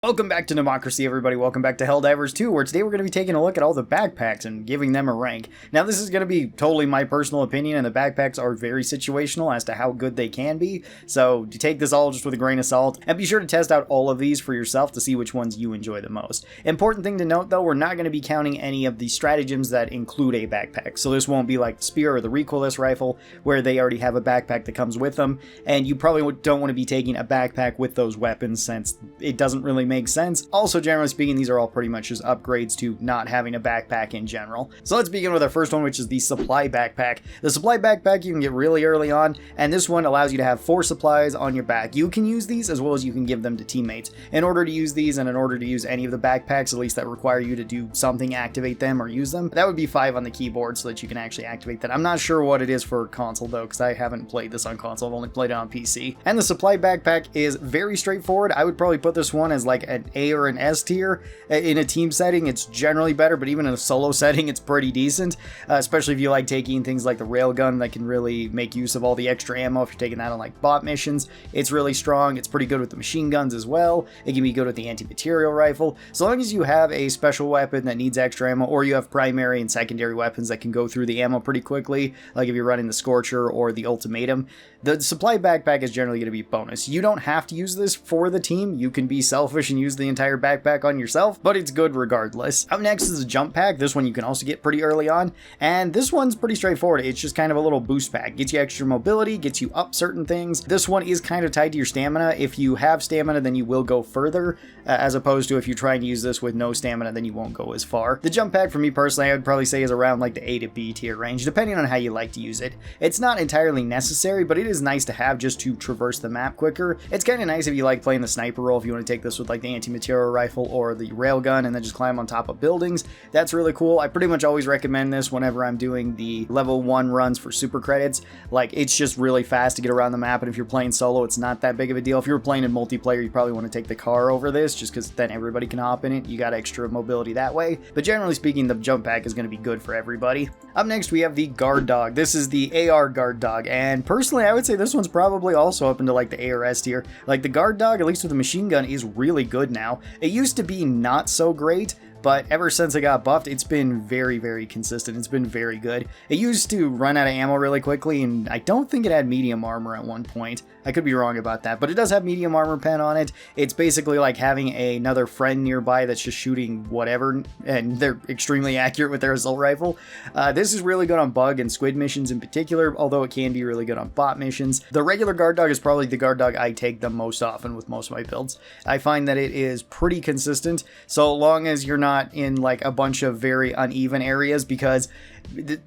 Welcome back to Democracy, everybody. Welcome back to Helldivers 2, where today we're going to be taking a look at all the backpacks and giving them a rank. Now, this is going to be totally my personal opinion, and the backpacks are very situational as to how good they can be, so to take this all just with a grain of salt, and be sure to test out all of these for yourself to see which ones you enjoy the most. Important thing to note, though, we're not going to be counting any of the stratagems that include a backpack, so this won't be like the spear or the recoilless rifle, where they already have a backpack that comes with them, and you probably don't want to be taking a backpack with those weapons since it doesn't really make sense. Also, generally speaking, these are all pretty much just upgrades to not having a backpack in general. So let's begin with our first one, which is the supply backpack. The supply backpack you can get really early on, and this one allows you to have 4 supplies on your back. You can use these as well as you can give them to teammates. In order to use these and in order to use any of the backpacks, at least that require you to do something, activate them or use them, that would be 5 on the keyboard so that you can actually activate that. I'm not sure what it is for console though, because I haven't played this on console. I've only played it on PC. And the supply backpack is very straightforward. I would probably put this one as like an A or an S tier. In a team setting, it's generally better, but even in a solo setting, it's pretty decent, especially if you like taking things like the railgun that can really make use of all the extra ammo. If you're taking that on like bot missions, it's really strong. It's pretty good with the machine guns as well. It can be good with the anti-material rifle. So long as you have a special weapon that needs extra ammo, or you have primary and secondary weapons that can go through the ammo pretty quickly, like if you're running the Scorcher or the Ultimatum, the supply backpack is generally going to be bonus. You don't have to use this for the team. You can be selfish and use the entire backpack on yourself, but it's good regardless. Up next is a jump pack. This one you can also get pretty early on, and this one's pretty straightforward. It's just kind of a little boost pack. Gets you extra mobility, gets you up certain things. This one is kind of tied to your stamina. If you have stamina, then you will go further, as opposed to if you're trying to use this with no stamina, then you won't go as far. The jump pack for me personally, I would probably say is around like the A to B tier range, depending on how you like to use it. It's not entirely necessary, but it is nice to have just to traverse the map quicker. It's kind of nice if you like playing the sniper role, if you want to take this with like the anti-material rifle or the railgun and then just climb on top of buildings. That's really cool. I pretty much always recommend this whenever I'm doing the level 1 runs for super credits. Like, it's just really fast to get around the map, and if you're playing solo, it's not that big of a deal. If you're playing in multiplayer, you probably want to take the car over this, just because then everybody can hop in it. You got extra mobility that way. But generally speaking, the jump pack is going to be good for everybody. Up next, we have the guard dog. This is the AR guard dog, and personally, I would say this one's probably also up into like the A or S tier. Like, the guard dog, at least with the machine gun, is really good now. It used to be not so great, but ever since it got buffed, it's been very, very consistent. It's been very good. It used to run out of ammo really quickly, and I don't think it had medium armor at one point. I could be wrong about that, but it does have medium armor pen on it. It's basically like having another friend nearby that's just shooting whatever, and they're extremely accurate with their assault rifle. This is really good on bug and squid missions in particular, although it can be really good on bot missions. The regular guard dog is probably the guard dog I take the most often with most of my builds. I find that it is pretty consistent, so long as you're not in like a bunch of very uneven areas, because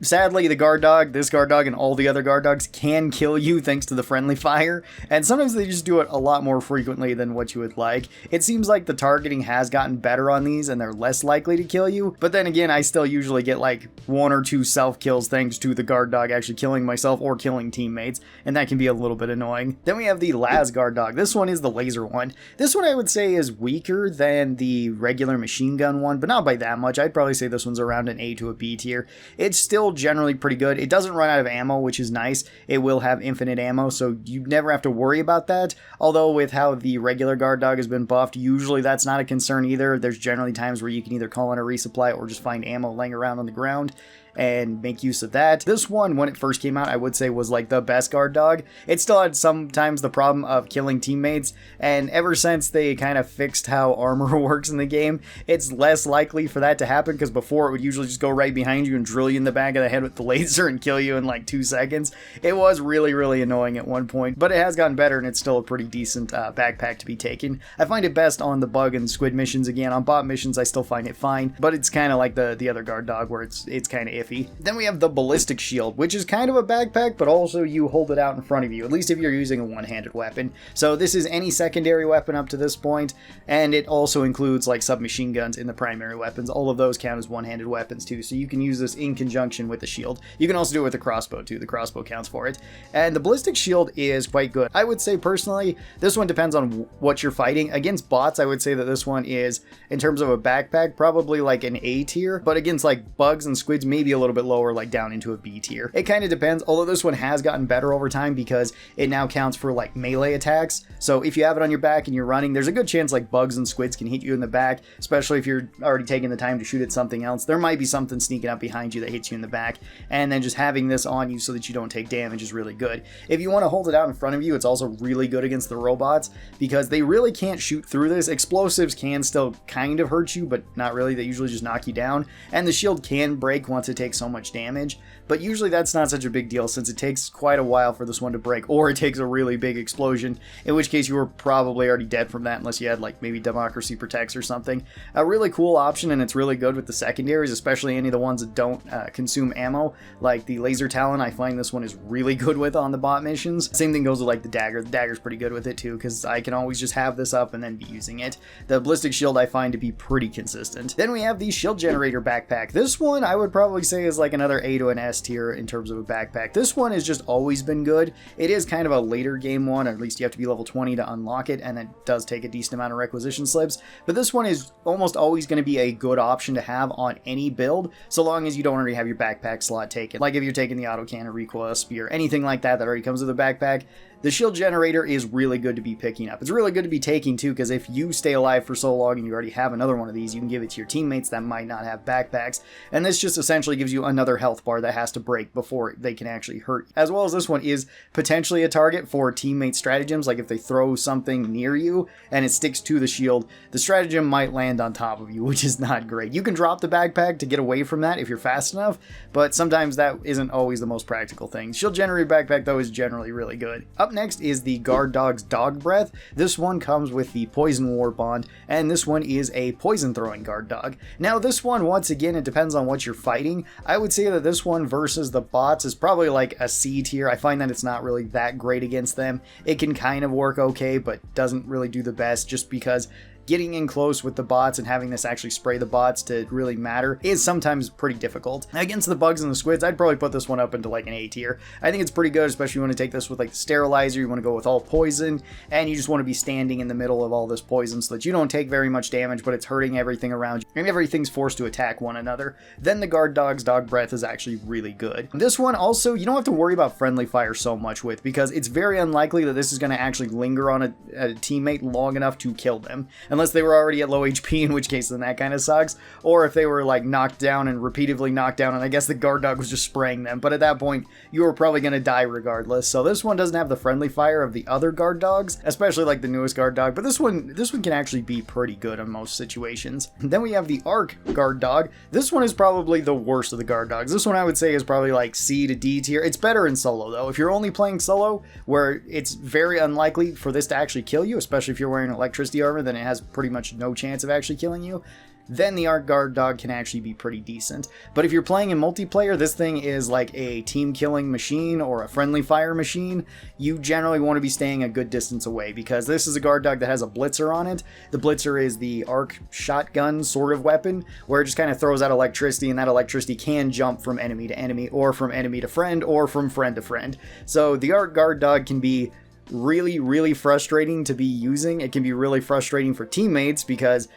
sadly this guard dog and all the other guard dogs can kill you thanks to the friendly fire, and sometimes they just do it a lot more frequently than what you would like. It seems like the targeting has gotten better on these and they're less likely to kill you, but then again, I still usually get like 1 or 2 self kills thanks to the guard dog actually killing myself or killing teammates, and that can be a little bit annoying. Then we have the Las guard dog. This one is the laser one. This one I would say is weaker than the regular machine gun one, but not by that much. I'd probably say this one's around an A to a B tier. It's still generally pretty good. It doesn't run out of ammo, which is nice. It will have infinite ammo, so you never have to worry about that. Although with how the regular guard dog has been buffed, usually that's not a concern either. There's generally times where you can either call in a resupply or just find ammo laying around on the ground and make use of that. This one, when it first came out, I would say was like the best guard dog. It still had sometimes the problem of killing teammates, and ever since they kind of fixed how armor works in the game, it's less likely for that to happen, because before it would usually just go right behind you and drill you in the back of the head with the laser and kill you in like 2 seconds. It was really, really annoying at one point, but it has gotten better, and it's still a pretty decent backpack to be taken. I find it best on the bug and squid missions. Again, on bot missions, I still find it fine, but it's kind of like the other guard dog where it's kind of iffy. Then we have the Ballistic Shield, which is kind of a backpack, but also you hold it out in front of you, at least if you're using a one-handed weapon. So this is any secondary weapon up to this point, and it also includes like submachine guns in the primary weapons. All of those count as one-handed weapons too, so you can use this in conjunction with the shield. You can also do it with the crossbow too. The crossbow counts for it. And the Ballistic Shield is quite good. I would say personally, this one depends on what you're fighting. Against bots, I would say that this one is, in terms of a backpack, probably like an A tier, but against like bugs and squids, maybe maybe a little bit lower, like down into a B tier. It kind of depends, although this one has gotten better over time because it now counts for like melee attacks. So if you have it on your back and you're running, there's a good chance like bugs and squids can hit you in the back, especially if you're already taking the time to shoot at something else. There might be something sneaking up behind you that hits you in the back, and then just having this on you so that you don't take damage is really good. If you want to hold it out in front of you, it's also really good against the robots because they really can't shoot through this. Explosives can still kind of hurt you, but not really. They usually just knock you down, and the shield can break once it takes so much damage, but usually that's not such a big deal since it takes quite a while for this one to break, or it takes a really big explosion, in which case you were probably already dead from that unless you had like maybe Democracy Protects or something. A really cool option, and it's really good with the secondaries, especially any of the ones that don't consume ammo, like the Laser Talon. I find this one is really good with on the bot missions. Same thing goes with like the Dagger. The Dagger's pretty good with it too because I can always just have this up and then be using it. The Ballistic Shield I find to be pretty consistent. Then we have the Shield Generator Backpack. This one I would probably say is like another A to an S tier in terms of a backpack. This one has just always been good. It is kind of a later game one, or at least you have to be level 20 to unlock it, and it does take a decent amount of requisition slips, but this one is almost always going to be a good option to have on any build, so long as you don't already have your backpack slot taken. Like if you're taking the autocannon, recoil, spear, anything like that that already comes with a backpack, the Shield Generator is really good to be picking up. It's really good to be taking too, because if you stay alive for so long and you already have another one of these, you can give it to your teammates that might not have backpacks, and this just essentially gives you another health bar that has to break before they can actually hurt you. As well as this one is potentially a target for teammate stratagems, like if they throw something near you and it sticks to the shield, the stratagem might land on top of you, which is not great. You can drop the backpack to get away from that if you're fast enough, but sometimes that isn't always the most practical thing. Shield Generator Backpack though is generally really good. Up next is the Guard Dog's Dog Breath. This one comes with the Poison War Bond, and this one is a poison throwing guard dog. Now this one, once again, it depends on what you're fighting. I would say that this one versus the bots is probably like a C tier. I find that it's not really that great against them. It can kind of work okay, but doesn't really do the best just because getting in close with the bots and having this actually spray the bots to really matter is sometimes pretty difficult. Against the bugs and the squids, I'd probably put this one up into like an A tier. I think it's pretty good, especially if you want to take this with like the sterilizer, you want to go with all poison, and you just want to be standing in the middle of all this poison so that you don't take very much damage, but it's hurting everything around you, and everything's forced to attack one another. Then the Guard Dog's Dog Breath is actually really good. This one also, you don't have to worry about friendly fire so much with, because it's very unlikely that this is going to actually linger on a teammate long enough to kill them, unless they were already at low HP, in which case then that kind of sucks, or if they were like knocked down and repeatedly knocked down, and I guess the guard dog was just spraying them, but at that point you were probably going to die regardless. So this one doesn't have the friendly fire of the other guard dogs, especially like the newest guard dog, but this one can actually be pretty good in most situations. Then we have the Arc Guard Dog. This one is probably the worst of the guard dogs. This one I would say is probably like C to D tier. It's better in solo though. If you're only playing solo, where it's very unlikely for this to actually kill you, especially if you're wearing electricity armor, then it has pretty much no chance of actually killing you, then the Arc Guard Dog can actually be pretty decent. But if you're playing in multiplayer, this thing is like a team killing machine or a friendly fire machine. You generally want to be staying a good distance away, because this is a guard dog that has a blitzer on it. The blitzer is the arc shotgun sort of weapon, where it just kind of throws out electricity, and that electricity can jump from enemy to enemy, or from enemy to friend, or from friend to friend. So the Arc Guard Dog can be really frustrating to be using. It can be really frustrating for teammates, because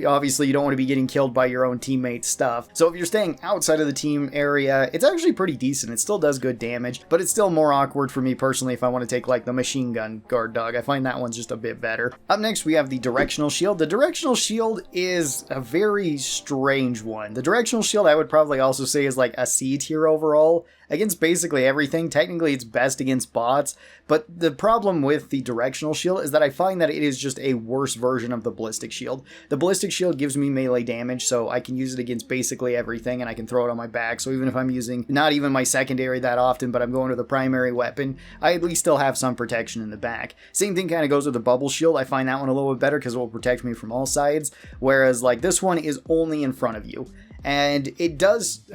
obviously you don't want to be getting killed by your own teammates' stuff. So if you're staying outside of the team area, it's actually pretty decent. It still does good damage, but it's still more awkward for me personally if I want to take like the machine gun guard dog. I find that one's just a bit better. Up next we have the Directional Shield. The Directional Shield is a very strange one. The Directional Shield I would probably also say is like a C tier overall. Against basically everything. Technically it's best against bots, but the problem with the Directional Shield is that I find that it is just a worse version of the Ballistic Shield. The Ballistic Shield gives me melee damage, so I can use it against basically everything, and I can throw it on my back, so even if I'm using not even my secondary that often, but I'm going to the primary weapon, I at least still have some protection in the back. Same thing kind of goes with the Bubble Shield. I find that one a little bit better because it will protect me from all sides, whereas like this one is only in front of you. And it does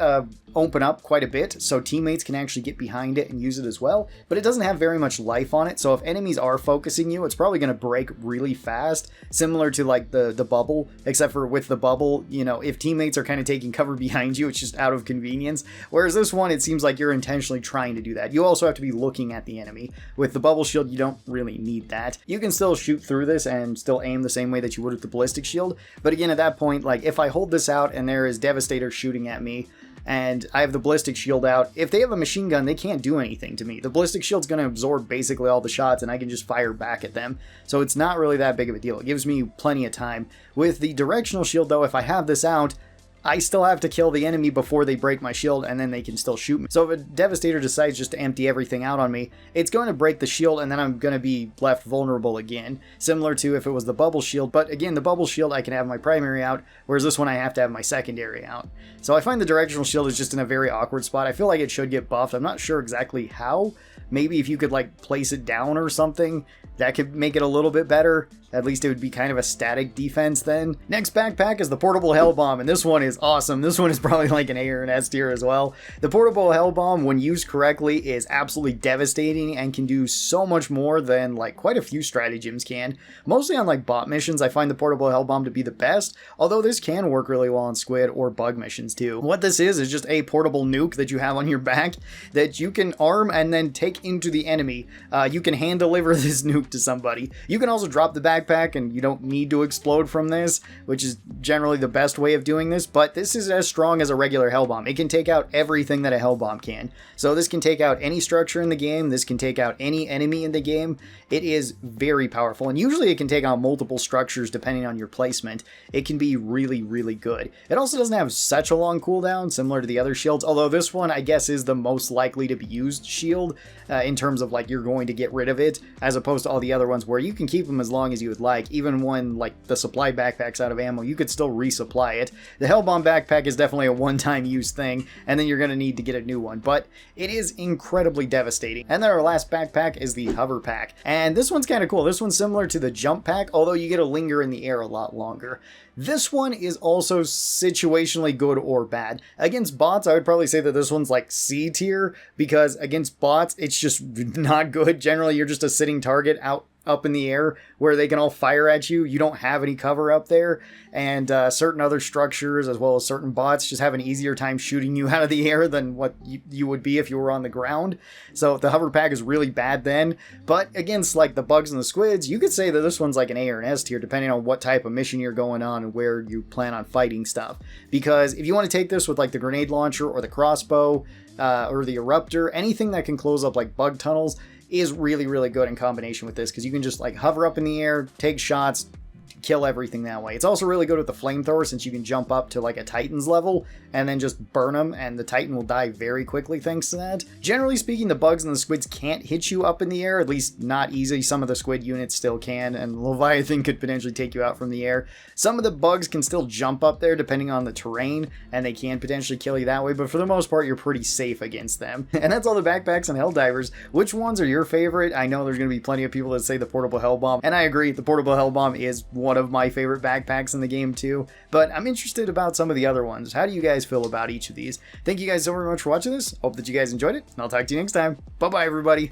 open up quite a bit, so teammates can actually get behind it and use it as well, but it doesn't have very much life on it, so if enemies are focusing you, it's probably going to break really fast, similar to like the bubble, except for with the bubble, you know, if teammates are kind of taking cover behind you, it's just out of convenience, whereas this one, it seems like you're intentionally trying to do that. You also have to be looking at the enemy. With the Bubble Shield, you don't really need that. You can still shoot through this and still aim the same way that you would with the Ballistic Shield, but again, at that point, like if I hold this out and there is Devastator shooting at me, and I have the Ballistic Shield out. If they have a machine gun, they can't do anything to me. The Ballistic Shield's going to absorb basically all the shots, and I can just fire back at them. So it's not really that big of a deal. It gives me plenty of time. With the Directional Shield, though, if I have this out, I still have to kill the enemy before they break my shield, and then they can still shoot me. So if a Devastator decides just to empty everything out on me, it's going to break the shield, and then I'm going to be left vulnerable again. Similar to if it was the Bubble Shield, but again, the Bubble Shield, I can have my primary out, whereas this one I have to have my secondary out. So I find the Directional Shield is just in a very awkward spot. I feel like it should get buffed. I'm not sure exactly how. Maybe if you could like place it down or something, that could make it a little bit better. At least it would be kind of a static defense then. Next backpack is the Portable Hellbomb, and this one is awesome. This one is probably like an A or an S tier as well. The Portable Hellbomb, when used correctly, is absolutely devastating and can do so much more than like quite a few stratagems can. Mostly on like bot missions, I find the Portable Hellbomb to be the best, although this can work really well on squid or bug missions too. What this is just a portable nuke that you have on your back that you can arm and then take into the enemy. You can hand deliver this nuke to somebody. You can also drop the backpack, and you don't need to explode from this, which is generally the best way of doing this, but this is as strong as a regular Hellbomb. It can take out everything that a Hellbomb can. So this can take out any structure in the game, this can take out any enemy in the game. It is very powerful, and usually it can take out multiple structures depending on your placement. It can be really, really good. It also doesn't have such a long cooldown, similar to the other shields, although this one, I guess, is the most likely to be used shield in terms of like you're going to get rid of it, as opposed to all the other ones where you can keep them as long as you would like. Even when like the supply backpack's out of ammo, you could still resupply it. The Hellbomb backpack is definitely a one-time use thing, and then you're going to need to get a new one, but it is incredibly devastating. And then our last backpack is the Hover Pack, and this one's kind of cool. This one's similar to the Jump Pack, although you get to linger in the air a lot longer. This one is also situationally good or bad. Against bots, I would probably say that this one's like C tier, because against bots, it's just not good. Generally, you're just a sitting target up in the air where they can all fire at you. You don't have any cover up there, and certain other structures as well as certain bots just have an easier time shooting you out of the air than what you would be if you were on the ground. So the Hover Pack is really bad then, but against like the bugs and the squids, you could say that this one's like an A or an S tier depending on what type of mission you're going on and where you plan on fighting stuff. Because if you want to take this with like the grenade launcher or the crossbow or the eruptor, anything that can close up like bug tunnels is really, really good in combination with this, because you can just like hover up in the air, take shots, kill everything that way. It's also really good with the flamethrower, since you can jump up to like a Titan's level and then just burn them, and the Titan will die very quickly thanks to that. Generally speaking, the bugs and the squids can't hit you up in the air, at least not easy. Some of the squid units still can, and Leviathan could potentially take you out from the air. Some of the bugs can still jump up there depending on the terrain, and they can potentially kill you that way, but for the most part, you're pretty safe against them. And that's all the backpacks and Helldivers. Which ones are your favorite? I know there's going to be plenty of people that say the Portable Hellbomb, and I agree, the Portable Hellbomb is one of my favorite backpacks in the game too, but I'm interested about some of the other ones. How do you guys feel about each of these? Thank you guys so very much for watching this. Hope that you guys enjoyed it, and I'll talk to you next time. Bye bye, everybody.